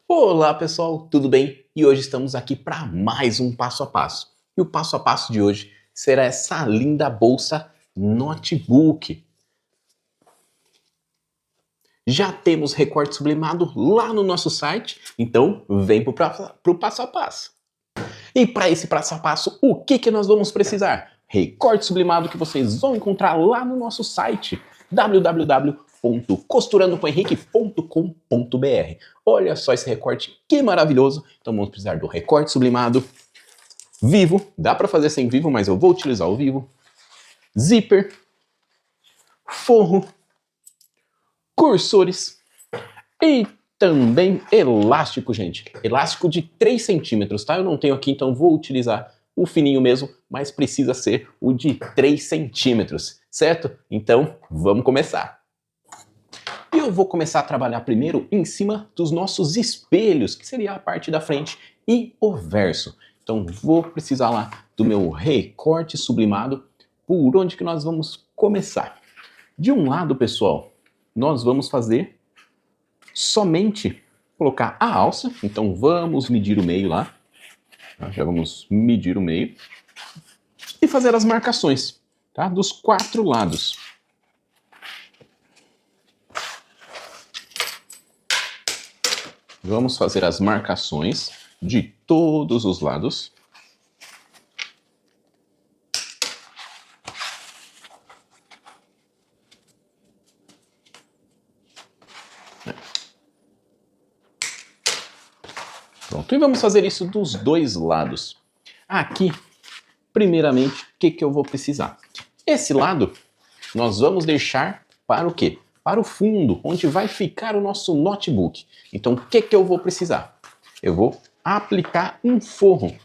Olá pessoal, tudo bem? E hoje estamos aqui para mais um passo a passo. E o passo a passo de hoje será essa linda bolsa notebook. Já temos recorte sublimado lá no nosso site, então vem para o passo a passo. E para esse passo a passo, o que nós vamos precisar? Recorte sublimado que vocês vão encontrar lá no nosso site www.costurandocohenrique.com.br. Olha só esse recorte, que maravilhoso! Então vamos precisar do recorte sublimado, vivo, dá para fazer sem vivo, mas eu vou utilizar o vivo, zíper, forro, cursores e também elástico, gente. Elástico de 3 centímetros, tá? Eu não tenho aqui, então vou utilizar o fininho mesmo, mas precisa ser o de 3 centímetros, certo? Então, vamos começar. E eu vou começar a trabalhar primeiro em cima dos nossos espelhos, que seria a parte da frente e o verso. Então, vou precisar lá do meu recorte sublimado. Por onde que nós vamos começar? De um lado, pessoal, nós vamos fazer somente colocar a alça. Então, vamos medir o meio lá. Já vamos medir o meio e fazer as marcações, tá? Dos 4 lados. Vamos fazer as marcações de todos os lados. Pronto, e vamos fazer isso dos 2 lados. Aqui, primeiramente, o que eu vou precisar? Esse lado, nós vamos deixar para o quê? Para o fundo, onde vai ficar o nosso notebook. Então, o que eu vou precisar? Eu vou aplicar um forro.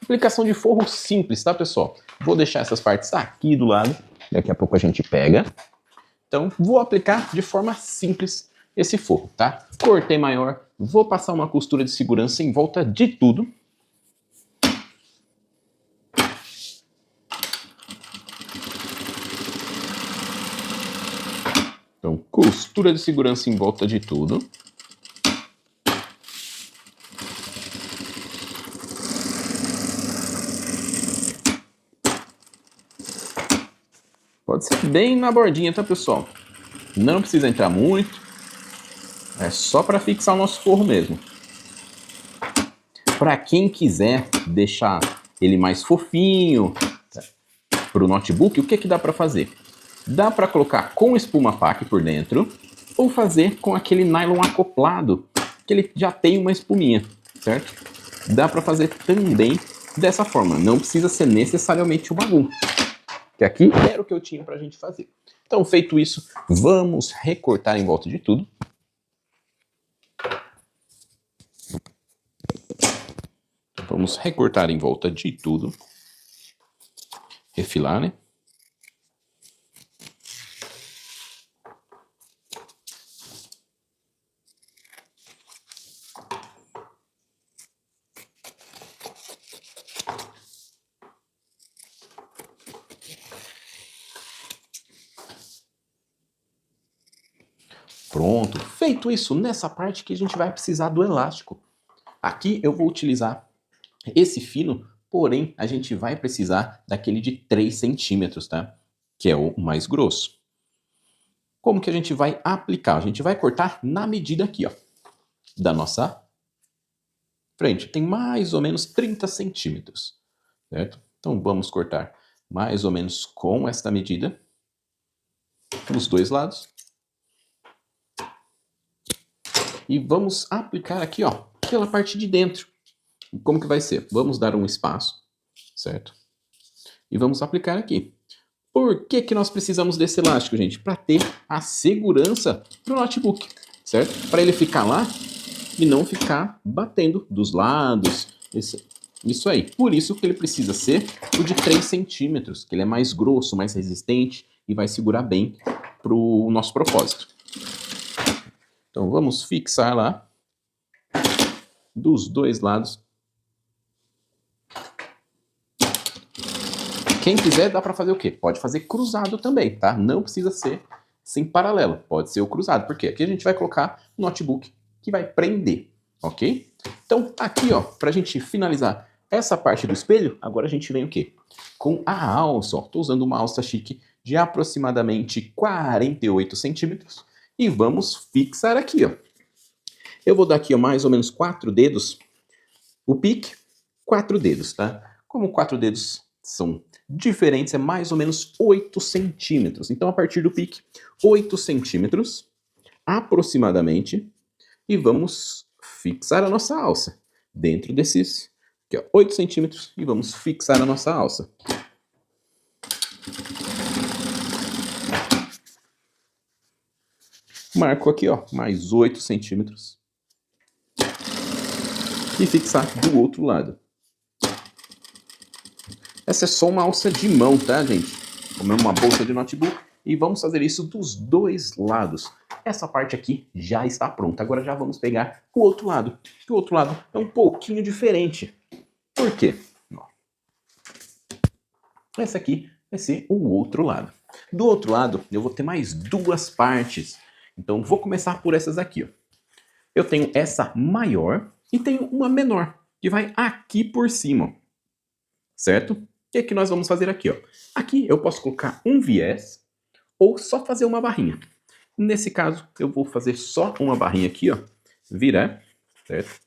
Aplicação de forro simples, tá, pessoal? Vou deixar essas partes aqui do lado. Daqui a pouco a gente pega. Então, vou aplicar de forma simples esse forro, tá? Cortei maior, vou passar uma costura de segurança em volta de tudo. Então, costura de segurança em volta de tudo. Pode ser bem na bordinha, tá, pessoal? Não precisa entrar muito. É só para fixar o nosso forro mesmo. Para quem quiser deixar ele mais fofinho para o notebook, o que dá para fazer? Dá para colocar com espuma pack por dentro ou fazer com aquele nylon acoplado, que ele já tem uma espuminha, certo? Dá para fazer também dessa forma, não precisa ser necessariamente o bagulho. Que aqui era o que eu tinha pra gente fazer. Então, feito isso, vamos recortar em volta de tudo. Vamos recortar em volta de tudo. Refilar, né? Pronto, feito isso, nessa parte que a gente vai precisar do elástico. Aqui eu vou utilizar esse fino, porém a gente vai precisar daquele de 3 centímetros, tá? Que é o mais grosso. Como que a gente vai aplicar? A gente vai cortar na medida aqui, ó, da nossa frente. Tem mais ou menos 30 centímetros, certo? Então vamos cortar mais ou menos com esta medida, os 2 lados. E vamos aplicar aqui, ó, pela parte de dentro. Como que vai ser? Vamos dar um espaço, certo? E vamos aplicar aqui. Por que nós precisamos desse elástico, gente? Para ter a segurança do notebook, certo? Para ele ficar lá e não ficar batendo dos lados. Isso aí. Por isso que ele precisa ser o de 3 centímetros, que ele é mais grosso, mais resistente e vai segurar bem para o nosso propósito. Então vamos fixar lá dos 2 lados. Quem quiser dá para fazer o quê? Pode fazer cruzado também, tá? Não precisa ser sem paralelo, pode ser o cruzado. Porque aqui a gente vai colocar o notebook que vai prender. ok? Então, aqui, ó, pra gente finalizar essa parte do espelho, agora a gente vem o quê? Com a alça, ó. Tô usando uma alça chique de aproximadamente 48 centímetros e vamos fixar aqui, ó. Eu vou dar aqui, ó, mais ou menos 4 dedos, o pique, 4 dedos, tá? Como 4 dedos são diferentes, é mais ou menos 8 centímetros. Então, a partir do pique, 8 centímetros, aproximadamente, e vamos fixar a nossa alça dentro desses aqui, ó, 8 centímetros, e vamos fixar a nossa alça. Marco aqui, ó, mais 8 centímetros. E fixar do outro lado. Essa é só uma alça de mão, tá, gente? Como é uma bolsa de notebook. E vamos fazer isso dos dois lados. Essa parte aqui já está pronta. Agora já vamos pegar o outro lado. O outro lado é um pouquinho diferente. Por quê? Ó. Essa aqui vai ser o outro lado. Do outro lado, eu vou ter mais duas partes. Então, vou começar por essas aqui, ó. Eu tenho essa maior e tenho uma menor, que vai aqui por cima, certo? O que nós vamos fazer aqui, ó? Aqui eu posso colocar um viés ou só fazer uma barrinha. Nesse caso, eu vou fazer só uma barrinha aqui, ó, virar, certo?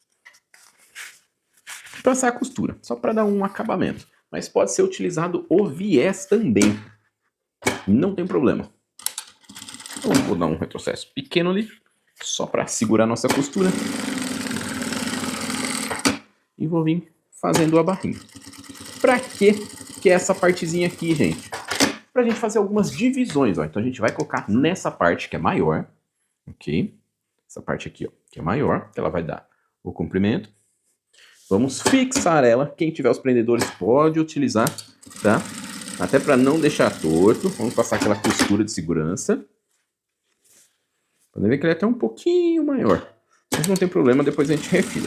Passar a costura, só para dar um acabamento. Mas pode ser utilizado o viés também, não tem problema. Então, vou dar um retrocesso pequeno ali, só para segurar nossa costura. E vou vir fazendo a barrinha. Pra que é essa partezinha aqui, gente? Pra gente fazer algumas divisões, ó. Então a gente vai colocar nessa parte que é maior, ok? Essa parte aqui, ó, que é maior, que ela vai dar o comprimento. Vamos fixar ela. Quem tiver os prendedores pode utilizar, tá? Até para não deixar torto. Vamos passar aquela costura de segurança. Pode ver que ele é até um pouquinho maior. Mas não tem problema, depois a gente refila.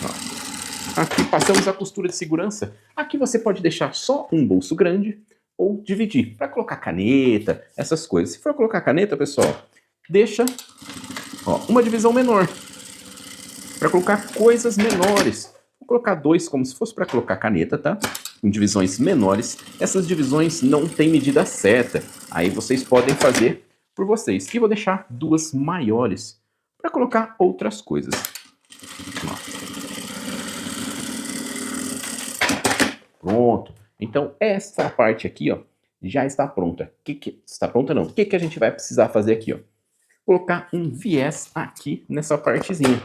Ó. Aqui passamos a costura de segurança. Aqui você pode deixar só um bolso grande ou dividir para colocar caneta, essas coisas. Se for colocar caneta, pessoal, deixa, ó, uma divisão menor para colocar coisas menores. Vou colocar dois como se fosse para colocar caneta, tá? Em divisões menores. Essas divisões não têm medida certa. Aí vocês podem fazer por vocês. E vou deixar duas maiores para colocar outras coisas. Pronto. Então essa parte aqui, ó, já está pronta. Está pronta não? O que a gente vai precisar fazer aqui, ó? Colocar um viés aqui nessa partezinha.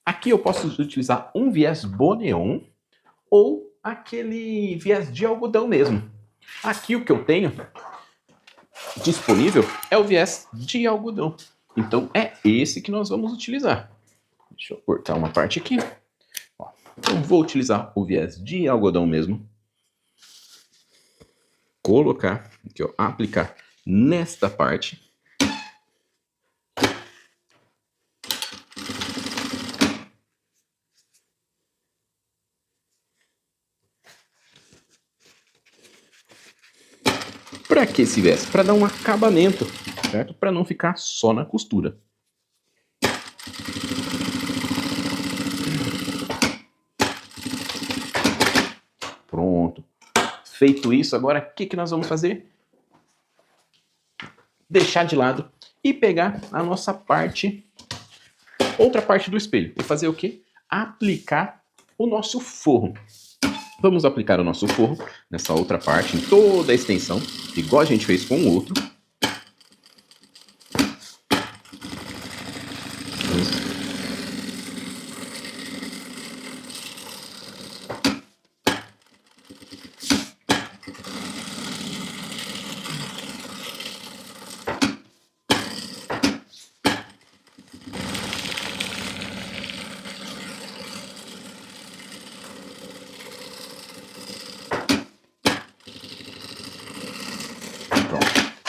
Aqui eu posso utilizar um viés Boneon ou aquele viés de algodão mesmo. Aqui o que eu tenho disponível é o viés de algodão. Então é esse que nós vamos utilizar. Deixa eu cortar uma parte aqui. Ó, eu vou utilizar o viés de algodão mesmo. Colocar, aqui, ó, aplicar nesta parte. Para que esse viés? Para dar um acabamento, certo? Para não ficar só na costura. Pronto. Feito isso, agora o que nós vamos fazer? Deixar de lado e pegar a nossa parte, outra parte do espelho. E fazer o quê? Aplicar o nosso forro. Vamos aplicar o nosso forro nessa outra parte, em toda a extensão, igual a gente fez com o outro.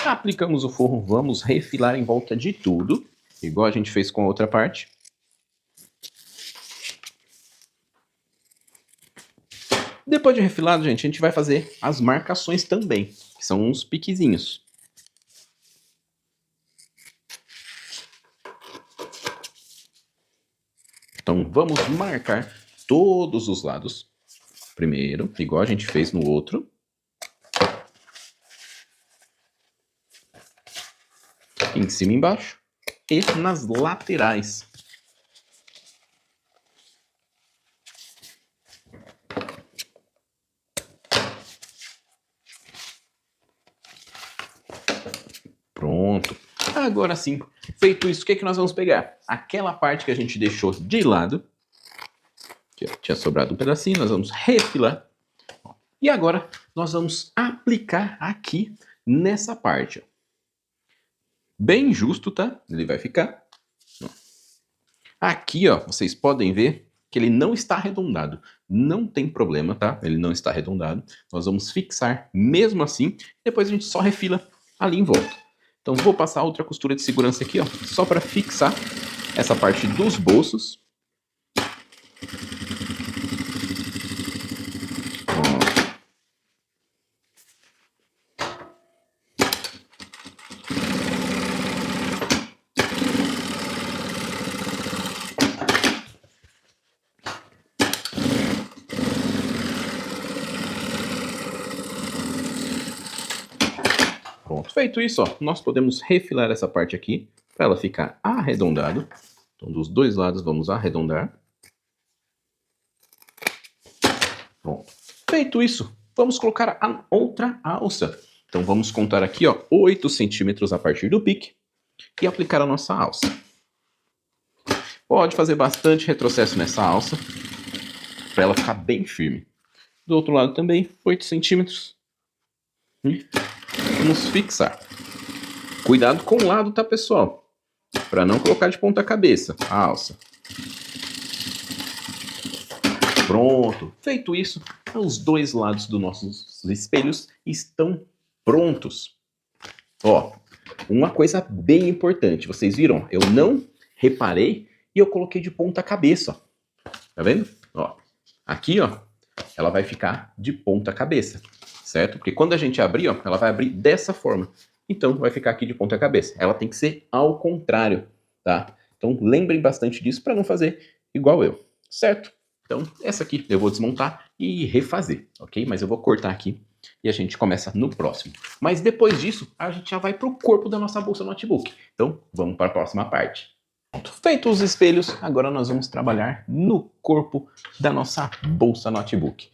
Aplicamos o forro, vamos refilar em volta de tudo, igual a gente fez com a outra parte. Depois de refilado, gente, a gente vai fazer as marcações também, que são uns piquezinhos. Então vamos marcar todos os lados. Primeiro, igual a gente fez no outro. Em cima e embaixo. E nas laterais. Pronto. Agora sim, feito isso, o que nós vamos pegar? Aquela parte que a gente deixou de lado. Aqui, ó, tinha sobrado um pedacinho, nós vamos refilar. E agora nós vamos aplicar aqui nessa parte. Ó. Bem justo, tá? Ele vai ficar. Aqui, ó, vocês podem ver que ele não está arredondado. Não tem problema, tá? Ele não está arredondado. Nós vamos fixar mesmo assim. Depois a gente só refila ali em volta. Então vou passar outra costura de segurança aqui, ó, só para fixar essa parte dos bolsos. Pronto, feito isso, ó, nós podemos refilar essa parte aqui para ela ficar arredondada. Então, dos dois lados, vamos arredondar. Pronto. Feito isso, vamos colocar a outra alça. Então, vamos contar aqui, ó, 8 centímetros a partir do pique e aplicar a nossa alça. Pode fazer bastante retrocesso nessa alça para ela ficar bem firme. Do outro lado também, 8 centímetros. E vamos fixar. Cuidado com o lado, tá, pessoal? Para não colocar de ponta cabeça a alça. Pronto. Feito isso, os dois lados dos nossos espelhos estão prontos. Ó, uma coisa bem importante. Vocês viram? Eu não reparei e eu coloquei de ponta cabeça. Ó. Tá vendo? Ó, aqui, ó, ela vai ficar de ponta cabeça, certo? Porque quando a gente abrir, ó, ela vai abrir dessa forma. Então, vai ficar aqui de ponta cabeça. Ela tem que ser ao contrário, tá? Então, lembrem bastante disso para não fazer igual eu, certo? Então, essa aqui eu vou desmontar e refazer, ok? Mas eu vou cortar aqui e a gente começa no próximo. Mas depois disso, a gente já vai para o corpo da nossa bolsa notebook. Então, vamos para a próxima parte. Pronto, feitos os espelhos, agora nós vamos trabalhar no corpo da nossa bolsa notebook.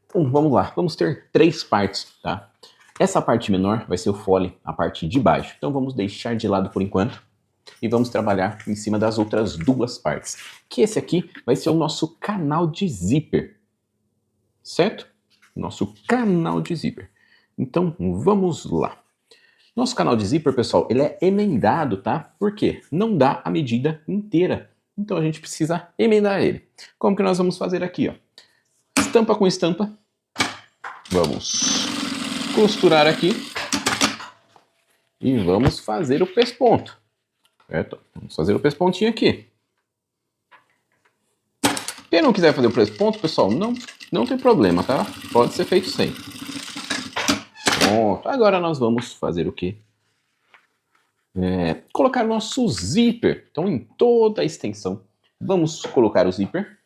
Então, vamos lá. Vamos ter 3 partes, tá? Essa parte menor vai ser o fole, a parte de baixo. Então, vamos deixar de lado por enquanto. E vamos trabalhar em cima das outras 2 partes. Que esse aqui vai ser o nosso canal de zíper. Certo? Nosso canal de zíper. Então, vamos lá. Nosso canal de zíper, pessoal, ele é emendado, tá? Por quê? Não dá a medida inteira. Então, a gente precisa emendar ele. Como que nós vamos fazer aqui, ó? Estampa com estampa. Vamos costurar aqui. E vamos fazer o pesponto. Certo? Vamos fazer o pespontinho aqui. Quem não quiser fazer o pesponto, pessoal, não tem problema, tá? Pode ser feito sem. Pronto. Agora nós vamos fazer o quê? Colocar nosso zíper. Então, em toda a extensão, vamos colocar o zíper.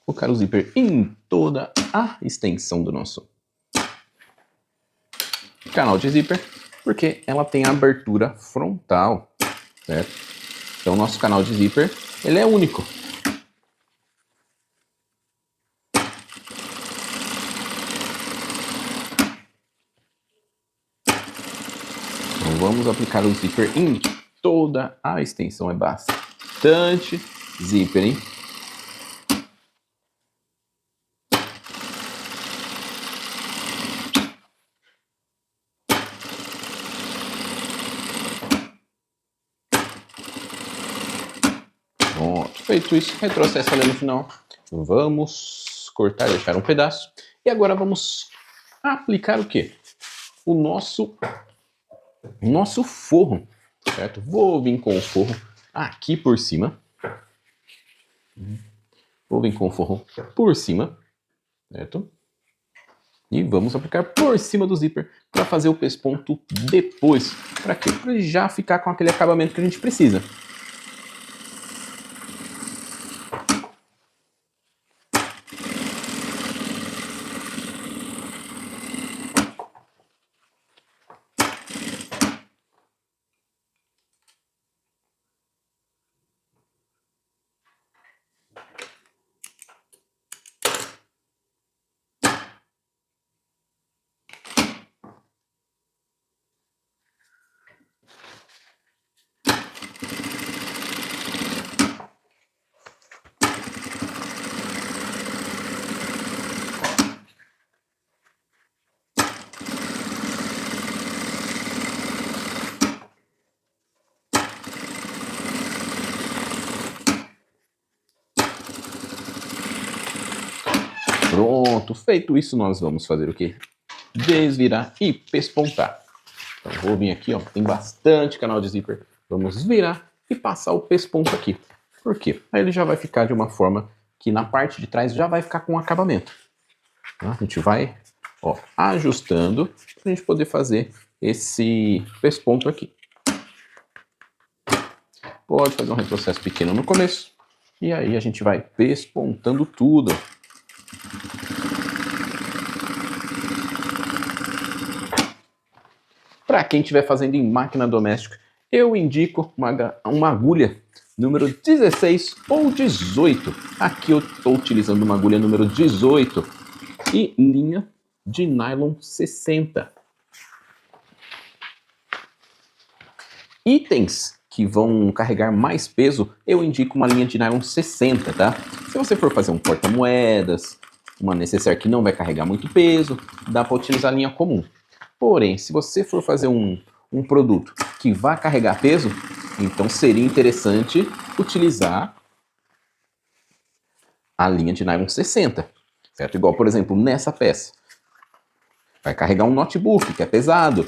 Colocar o zíper em toda a extensão do nosso canal de zíper, porque ela tem a abertura frontal, certo? Então, o nosso canal de zíper, ele é único. Então, vamos aplicar o zíper em toda a extensão. É bastante zíper, hein? Pronto, feito isso, retrocesso ali no final. Vamos cortar, deixar um pedaço. E agora vamos aplicar o quê? O nosso forro, certo? Vou vir com o forro aqui por cima. Vou vir com o forro por cima, certo? E vamos aplicar por cima do zíper para fazer o pesponto depois. Para quê? Para ele já ficar com aquele acabamento que a gente precisa. Pronto, feito isso, nós vamos fazer o quê? Desvirar e pespontar. Então vou vir aqui, ó, tem bastante canal de zíper. Vamos virar e passar o pesponto aqui. Por quê? Aí ele já vai ficar de uma forma que na parte de trás já vai ficar com acabamento. Tá? A gente vai, ó, ajustando para a gente poder fazer esse pesponto aqui. Pode fazer um retrocesso pequeno no começo. E aí a gente vai pespontando tudo. Para quem estiver fazendo em máquina doméstica, eu indico uma agulha número 16 ou 18. Aqui eu estou utilizando uma agulha número 18 e linha de nylon 60. Itens que vão carregar mais peso, eu indico uma linha de nylon 60, tá? Se você for fazer um porta-moedas, uma necessaire que não vai carregar muito peso, dá para utilizar a linha comum. Porém, se você for fazer um produto que vai carregar peso, então seria interessante utilizar a linha de nylon 60, certo? Igual, por exemplo, nessa peça. Vai carregar um notebook, que é pesado.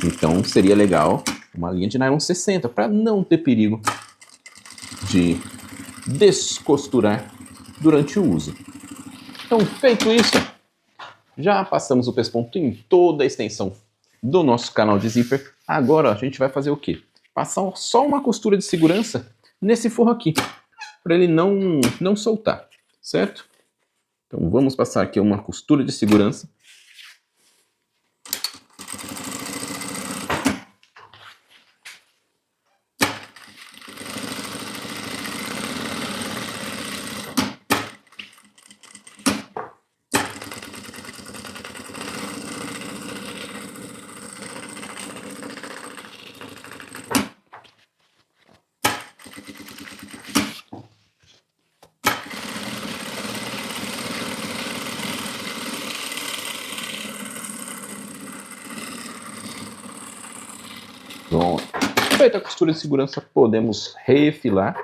Então, seria legal uma linha de nylon 60, para não ter perigo de descosturar durante o uso. Então, feito isso, já passamos o pesponto em toda a extensão do nosso canal de zíper. Agora a gente vai fazer o quê? Passar só uma costura de segurança nesse forro aqui, para ele não soltar, certo? Então vamos passar aqui uma costura de segurança. Pronto. Feita a costura de segurança, podemos refilar.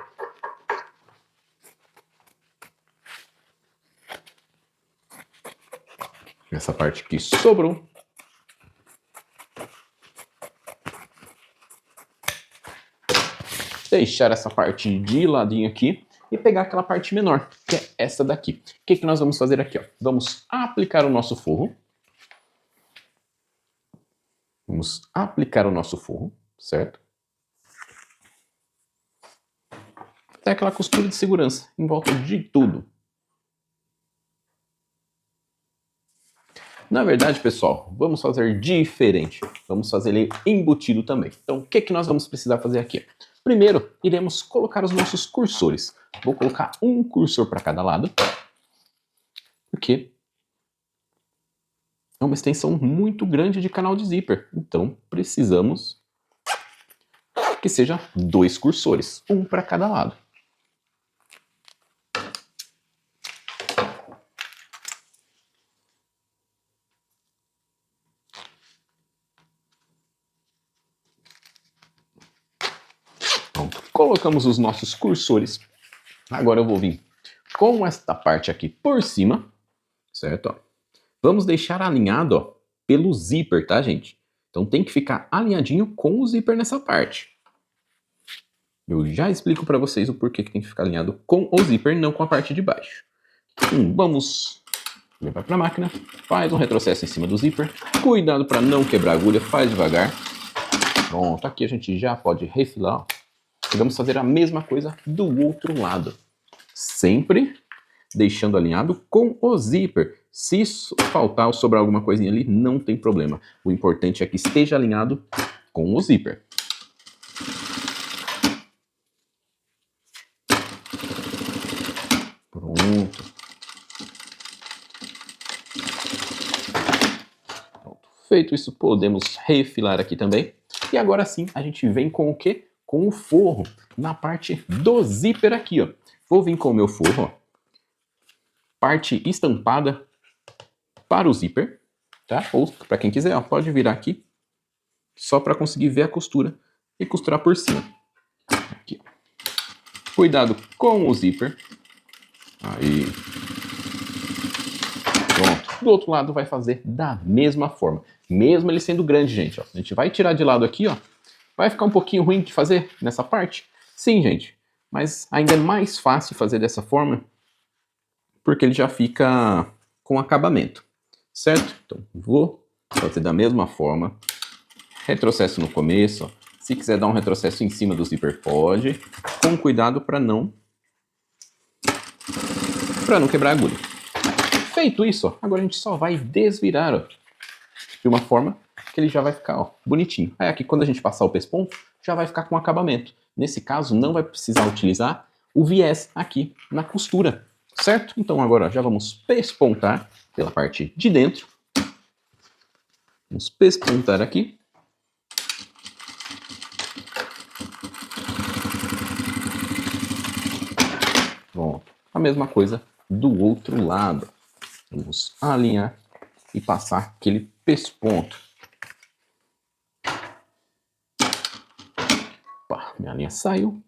Essa parte que sobrou. Deixar essa parte de ladinho aqui e pegar aquela parte menor, que é essa daqui. O que nós vamos fazer aqui? Ó? Vamos aplicar o nosso forro. Vamos aplicar o nosso forro, certo? Tem aquela costura de segurança em volta de tudo. Na verdade, pessoal, vamos fazer diferente. Vamos fazer ele embutido também. Então, o que nós vamos precisar fazer aqui? Primeiro, iremos colocar os nossos cursores. Vou colocar um cursor para cada lado, porque é uma extensão muito grande de canal de zíper. Então, precisamos que seja 2 cursores, um para cada lado. Pronto, colocamos os nossos cursores. Agora eu vou vir com esta parte aqui por cima, certo? Ó. Vamos deixar alinhado, ó, pelo zíper, tá, gente? Então tem que ficar alinhadinho com o zíper nessa parte. Eu já explico para vocês o porquê que tem que ficar alinhado com o zíper, não com a parte de baixo. Vamos Ele vai para a máquina, faz um retrocesso em cima do zíper. Cuidado para não quebrar a agulha, faz devagar. Pronto, aqui a gente já pode refilar. Ó. E vamos fazer a mesma coisa do outro lado. Sempre deixando alinhado com o zíper. Se faltar ou sobrar alguma coisinha ali, não tem problema. O importante é que esteja alinhado com o zíper. Pronto. Feito isso, podemos refilar aqui também. E agora sim, a gente vem com o quê? Com o forro, na parte do zíper aqui, ó. Vou vir com o meu forro, ó. Parte estampada para o zíper, tá? Ou para quem quiser, ó, pode virar aqui, só para conseguir ver a costura e costurar por cima. Aqui, ó. Cuidado com o zíper. Aí. Pronto. Do outro lado vai fazer da mesma forma. Mesmo ele sendo grande, gente, ó. A gente vai tirar de lado aqui, ó. Vai ficar um pouquinho ruim de fazer nessa parte? Sim, gente. Mas ainda é mais fácil fazer dessa forma, porque ele já fica com acabamento. Certo? Então, vou fazer da mesma forma. Retrocesso no começo, ó. Se quiser dar um retrocesso em cima do zíper, pode. Com cuidado para não quebrar a agulha. Feito isso, ó, agora a gente só vai desvirar, ó, de uma forma que ele já vai ficar, ó, bonitinho. Aí aqui, quando a gente passar o pesponto, já vai ficar com acabamento. Nesse caso, não vai precisar utilizar o viés aqui na costura, certo? Então agora já vamos pespontar pela parte de dentro. Vamos pespontar aqui. Pronto. A mesma coisa do outro lado. Vamos alinhar e passar aquele pesponto. Opa, minha linha saiu.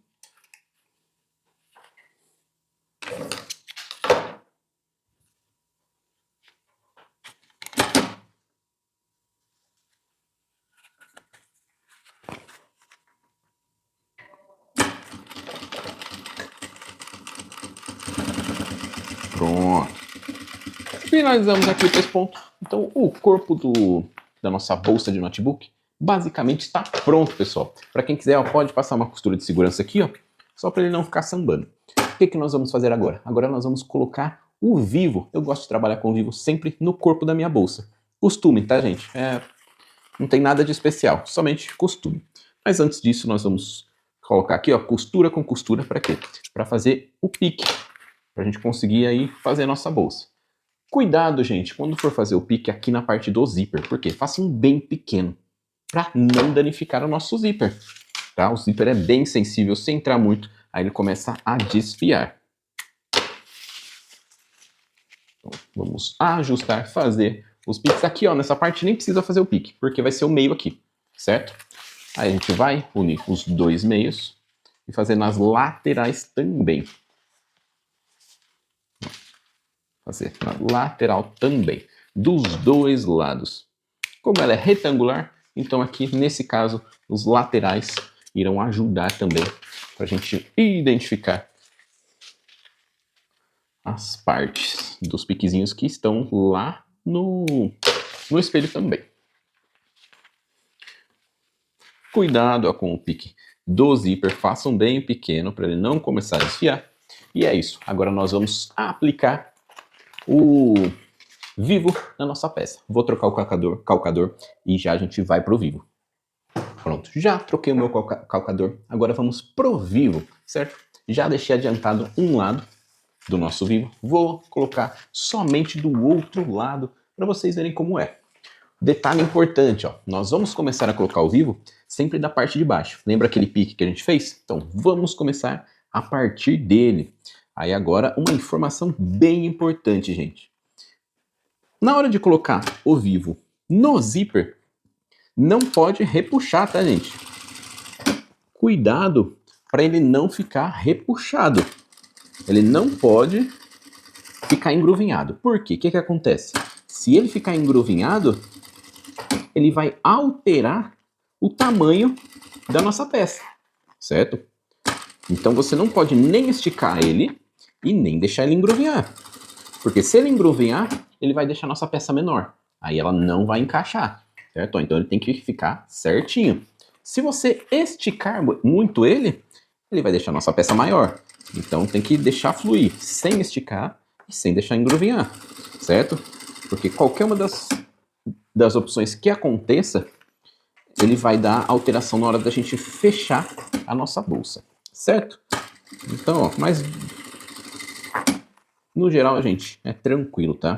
Pronto. Finalizamos aqui o pesponto. Então o corpo da nossa bolsa de notebook basicamente está pronto, pessoal. Para quem quiser, ó, pode passar uma costura de segurança aqui, ó, só para ele não ficar sambando. O que nós vamos fazer agora? Agora nós vamos colocar o vivo. Eu gosto de trabalhar com o vivo sempre no corpo da minha bolsa. Costume, tá, gente? Não tem nada de especial, somente costume. Mas antes disso, nós vamos colocar aqui, ó, costura com costura. Para quê? Para fazer o pique, para a gente conseguir aí fazer a nossa bolsa. Cuidado, gente, quando for fazer o pique aqui na parte do zíper, porque faça um bem pequeno, para não danificar o nosso zíper. Tá? O zíper é bem sensível, se entrar muito, aí ele começa a desfiar. Então, vamos ajustar, fazer os piques aqui, ó, nessa parte nem precisa fazer o pique, porque vai ser o meio aqui, certo? Aí a gente vai unir os dois meios e fazer nas laterais também. Fazer na lateral também, dos dois lados. Como ela é retangular, então aqui nesse caso os laterais irão ajudar também para a gente identificar as partes dos piquezinhos que estão lá no espelho também. Cuidado, ó, com o pique do zíper, façam bem pequeno para ele não começar a desfiar. E é isso, agora nós vamos aplicar o vivo na nossa peça. Vou trocar o calcador e já a gente vai pro vivo. Pronto, já troquei o meu calcador, agora vamos pro vivo, certo? Já deixei adiantado um lado do nosso vivo, vou colocar somente do outro lado para vocês verem como é. Detalhe importante, ó, nós vamos começar a colocar o vivo sempre da parte de baixo. Lembra aquele pique que a gente fez? Então vamos começar a partir dele. Aí agora uma informação bem importante, gente. Na hora de colocar o vivo no zíper, não pode repuxar, tá, gente? Cuidado para ele não ficar repuxado. Ele não pode ficar engruvinhado. Por quê? O que acontece? Se ele ficar engruvinhado, ele vai alterar o tamanho da nossa peça, certo? Então você não pode nem esticar ele e nem deixar ele engruvinhar. Porque se ele engruvinhar, ele vai deixar a nossa peça menor. Aí ela não vai encaixar, certo? Então ele tem que ficar certinho. Se você esticar muito ele, ele vai deixar a nossa peça maior. Então tem que deixar fluir, sem esticar e sem deixar engruvinhar, certo? Porque qualquer uma das opções que aconteça, ele vai dar alteração na hora da gente fechar a nossa bolsa, certo? Então, ó, mas no geral, gente, é tranquilo, tá?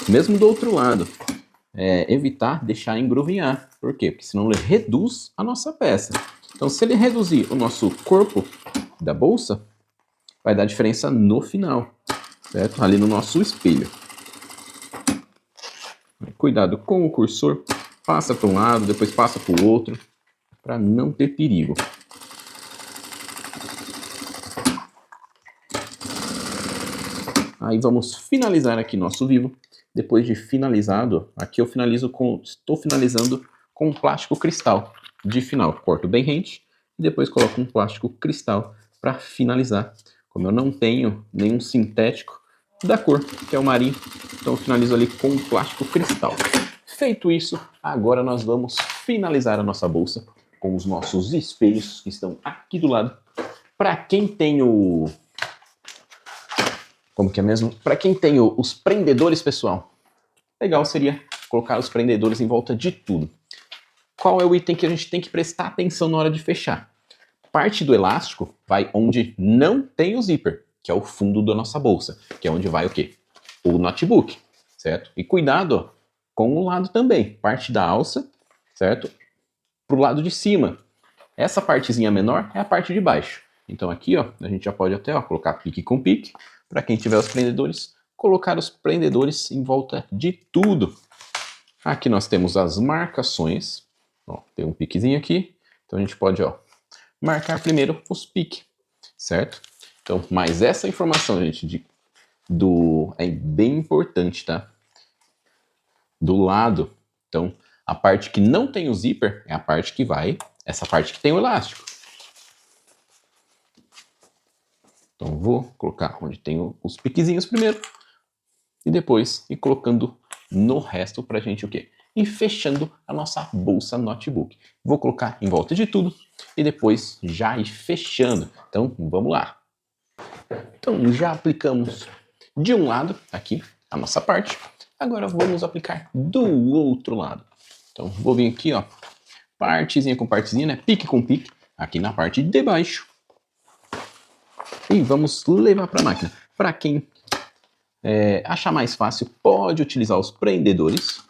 Mesmo do outro lado, evitar deixar engruvinhar. Por quê? Porque senão ele reduz a nossa peça. Então, se ele reduzir o nosso corpo da bolsa, vai dar diferença no final, certo? Ali no nosso espelho. Cuidado com o cursor, passa para um lado, depois passa para o outro, para não ter perigo. Aí vamos finalizar aqui nosso vivo. Depois de finalizado, aqui eu estou finalizando com plástico cristal de final. Corto bem rente e depois coloco um plástico cristal para finalizar. Como eu não tenho nenhum sintético da cor, que é o marinho, então eu finalizo ali com plástico cristal. Feito isso, agora nós vamos finalizar a nossa bolsa com os nossos espelhos que estão aqui do lado. Para quem tem o... Como que é mesmo? Para quem tem os prendedores, pessoal, legal seria colocar os prendedores em volta de tudo. Qual é o item que a gente tem que prestar atenção na hora de fechar? Parte do elástico vai onde não tem o zíper, que é o fundo da nossa bolsa, que é onde vai o quê? O notebook, certo? E cuidado, ó, com o lado também, parte da alça, certo? Pro lado de cima. Essa partezinha menor é a parte de baixo. Então aqui, ó, a gente já pode até, ó, colocar pique com pique. Para quem tiver os prendedores, colocar os prendedores em volta de tudo. Aqui nós temos as marcações. Ó, tem um piquezinho aqui. Então a gente pode, ó, marcar primeiro os piques, certo? Então, mas essa informação, gente, é bem importante, tá? Do lado. Então, a parte que não tem o zíper é a parte que vai, essa parte que tem o elástico. Então vou colocar onde tem os piquezinhos primeiro e depois ir colocando no resto pra gente o quê? E fechando a nossa bolsa notebook. Vou colocar em volta de tudo e depois já ir fechando. Então vamos lá. Então já aplicamos de um lado aqui a nossa parte. Agora vamos aplicar do outro lado. Então vou vir aqui, ó, partezinha com partezinha, né? Pique com pique, aqui na parte de baixo. E vamos levar para a máquina. Para quem achar mais fácil, pode utilizar os prendedores.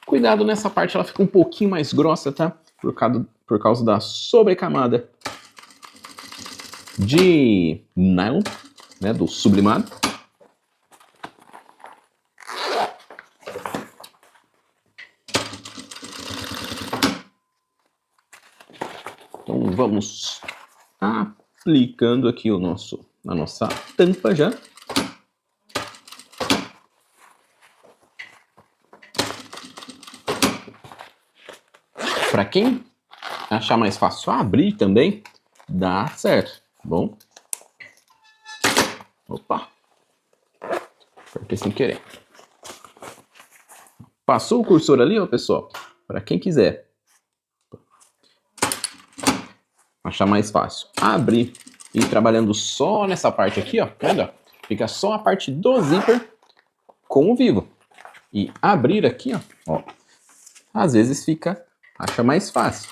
Cuidado nessa parte, ela fica um pouquinho mais grossa, tá? Por causa da sobrecamada de nylon, né, do sublimado. Então vamos aplicando aqui a nossa tampa já. Para quem achar mais fácil abrir também, dá certo, tá bom? Opa! Apertei sem querer. Passou o cursor ali, ó, pessoal? Para quem quiser achar mais fácil, abrir e ir trabalhando só nessa parte aqui, ó, olha, fica só a parte do zíper com o vivo. E abrir aqui, ó, às vezes acha mais fácil.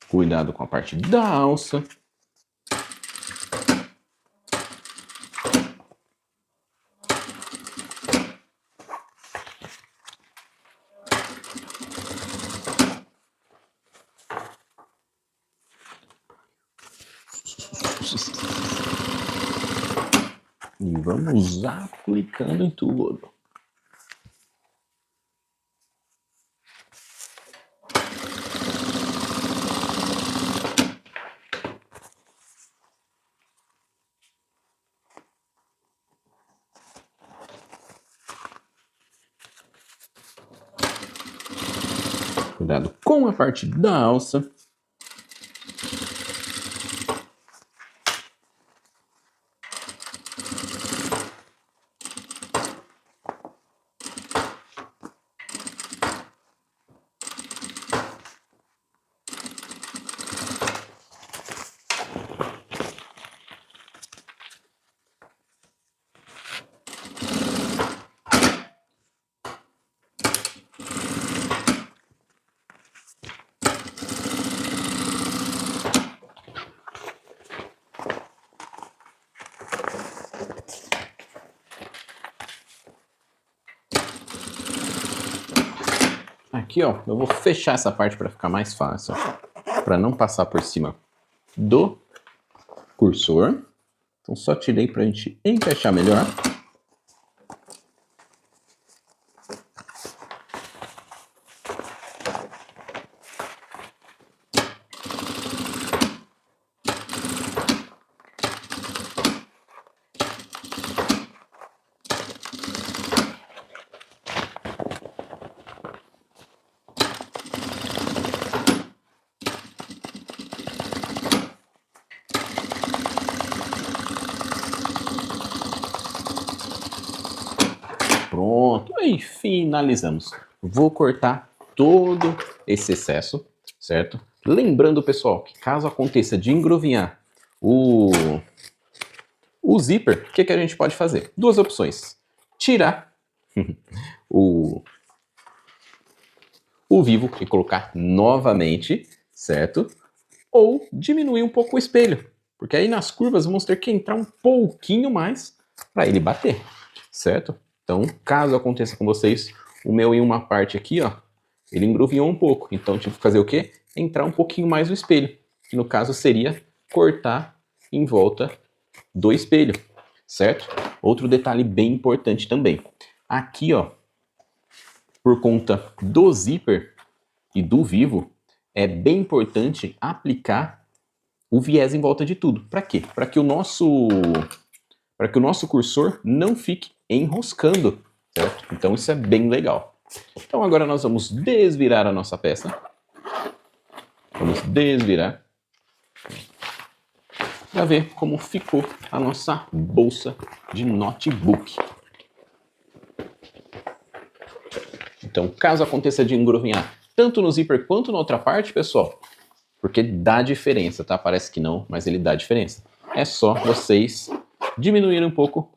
Cuidado com a parte da alça. E vamos aplicando em tudo. Cuidado com a parte da alça. Aqui, ó, eu vou fechar essa parte para ficar mais fácil, para não passar por cima do cursor. Então só tirei para a gente encaixar melhor. Pronto, aí finalizamos. Vou cortar todo esse excesso, certo? Lembrando, pessoal, que caso aconteça de engrovinhar o zíper, o que a gente pode fazer? Duas opções. Tirar o vivo e colocar novamente, certo? Ou diminuir um pouco o espelho, porque aí nas curvas vamos ter que entrar um pouquinho mais para ele bater, certo? Então, caso aconteça com vocês, o meu em uma parte aqui, ó, ele engruvinhou um pouco. Então, tive que fazer o quê? Entrar um pouquinho mais no espelho, que no caso seria cortar em volta do espelho, certo? Outro detalhe bem importante também. Aqui, ó, por conta do zíper e do vivo, é bem importante aplicar o viés em volta de tudo. Para quê? Para que o nosso cursor não fique enroscando, certo? Então isso é bem legal. Então agora nós vamos desvirar a nossa peça. Vamos desvirar para ver como ficou a nossa bolsa de notebook. Então, caso aconteça de engrovinhar tanto no zíper quanto na outra parte, pessoal, porque dá diferença, tá? Parece que não, mas ele dá diferença. É só vocês diminuírem um pouco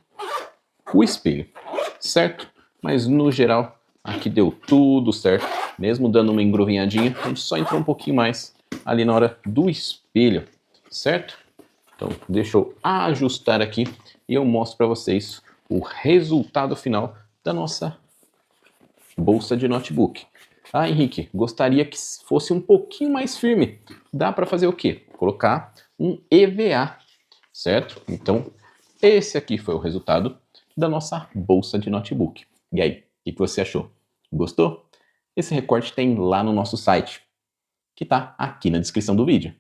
o espelho, certo? Mas no geral, aqui deu tudo certo. Mesmo dando uma engrovinhadinha, a gente só entrou um pouquinho mais ali na hora do espelho, certo? Então, deixa eu ajustar aqui e eu mostro para vocês o resultado final da nossa bolsa de notebook. Ah, Henrique, gostaria que fosse um pouquinho mais firme. Dá para fazer o quê? Colocar um EVA, certo? Então, esse aqui foi o resultado da nossa bolsa de notebook. E aí, o que você achou? Gostou? Esse recorte tem lá no nosso site, que está aqui na descrição do vídeo.